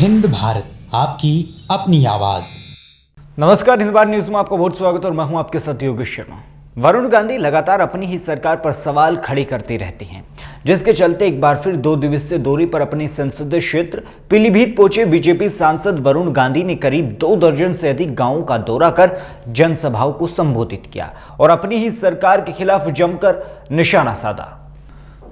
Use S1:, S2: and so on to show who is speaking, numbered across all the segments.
S1: हिंद भारत, आपकी अपनी आवाज।
S2: नमस्कार, हिंद भारत न्यूज में आपका बहुत स्वागत और मैं हूं आपके साथ योगेश शर्मा। वरुण गांधी लगातार अपनी ही सरकार पर सवाल खड़े करते रहते हैं, जिसके चलते एक बार फिर 2 दिवसीय दौरे पर अपने संसदीय क्षेत्र पीलीभीत पहुंचे बीजेपी सांसद वरुण गांधी ने करीब 2 दर्जन से अधिक गांवों का दौरा कर जनसभाओं को संबोधित किया और अपनी ही सरकार के खिलाफ जमकर निशाना साधा।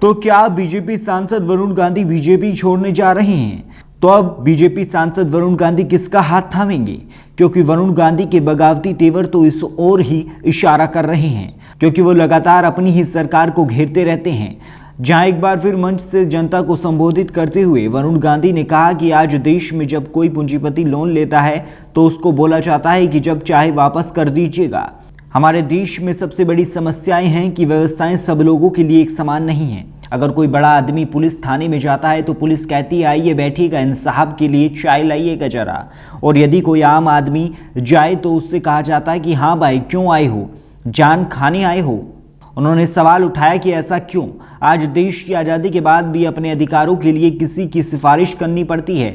S2: तो क्या बीजेपी सांसद वरुण गांधी बीजेपी छोड़ने जा रहे हैं? तो अब बीजेपी सांसद वरुण गांधी किसका हाथ थामेंगे? क्योंकि वरुण गांधी के बगावती तेवर तो इस ओर ही इशारा कर रहे हैं, क्योंकि वो लगातार अपनी ही सरकार को घेरते रहते हैं। जहां एक बार फिर मंच से जनता को संबोधित करते हुए वरुण गांधी ने कहा कि आज देश में जब कोई पूंजीपति लोन लेता है तो उसको बोला जाता है कि जब चाहे वापस कर दीजिएगा। हमारे देश में सबसे बड़ी समस्याएं हैं कि व्यवस्थाएं सब लोगों के लिए एक समान नहीं है। अगर कोई बड़ा आदमी पुलिस थाने में जाता है तो पुलिस कहती है आइए बैठिएगा, इन साहब के लिए चाय लाइएगा जरा। और यदि कोई आम आदमी जाए तो उससे कहा जाता है कि हाँ भाई क्यों आए हो, जान खाने आए हो। उन्होंने सवाल उठाया कि ऐसा क्यों? आज देश की आज़ादी के बाद भी अपने अधिकारों के लिए किसी की सिफारिश करनी पड़ती है,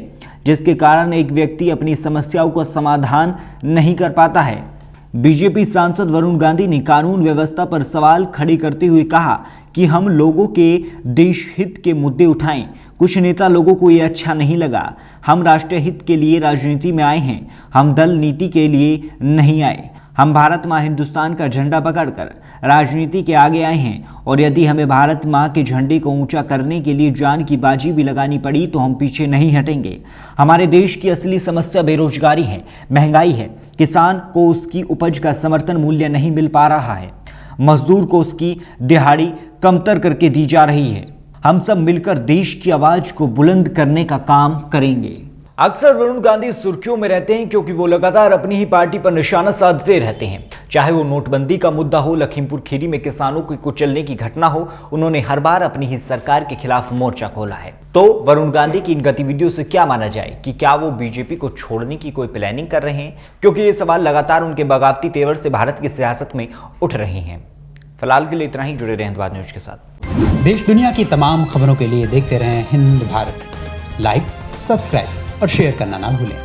S2: जिसके कारण एक व्यक्ति अपनी समस्याओं का समाधान नहीं कर पाता है। बीजेपी सांसद वरुण गांधी ने कानून व्यवस्था पर सवाल खड़े करते हुए कहा कि हम लोगों के देश हित के मुद्दे उठाएं। कुछ नेता लोगों को ये अच्छा नहीं लगा। हम राष्ट्रीय हित के लिए राजनीति में आए हैं, हम दल नीति के लिए नहीं आए। हम भारत माँ हिंदुस्तान का झंडा पकड़कर राजनीति के आगे आए हैं और यदि हमें भारत माँ के झंडे को ऊंचा करने के लिए जान की बाजी भी लगानी पड़ी तो हम पीछे नहीं हटेंगे। हमारे देश की असली समस्या बेरोजगारी है, महंगाई है। किसान को उसकी उपज का समर्थन मूल्य नहीं मिल पा रहा है, मजदूर को उसकी दिहाड़ी कमतर करके दी जा रही है। हम सब मिलकर देश की आवाज को बुलंद करने का काम करेंगे। अक्सर वरुण गांधी सुर्खियों में रहते हैं क्योंकि वो लगातार अपनी ही पार्टी पर निशाना साधते रहते हैं। चाहे वो नोटबंदी का मुद्दा हो, लखीमपुर खीरी में किसानों को कुचलने की घटना हो, उन्होंने हर बार अपनी ही सरकार के खिलाफ मोर्चा खोला है। तो वरुण गांधी की इन गतिविधियों से क्या माना जाए कि क्या वो बीजेपी को छोड़ने की कोई प्लानिंग कर रहे हैं? क्योंकि ये सवाल लगातार उनके बगावती तेवर से भारत की सियासत में उठ रहे हैं। फिलहाल के लिए इतना ही। जुड़े रहें हिंद भारत न्यूज के साथ।
S1: देश दुनिया की तमाम खबरों के लिए देखते रहें हिंद भारत। लाइक, सब्सक्राइब और शेयर करना ना भूलें।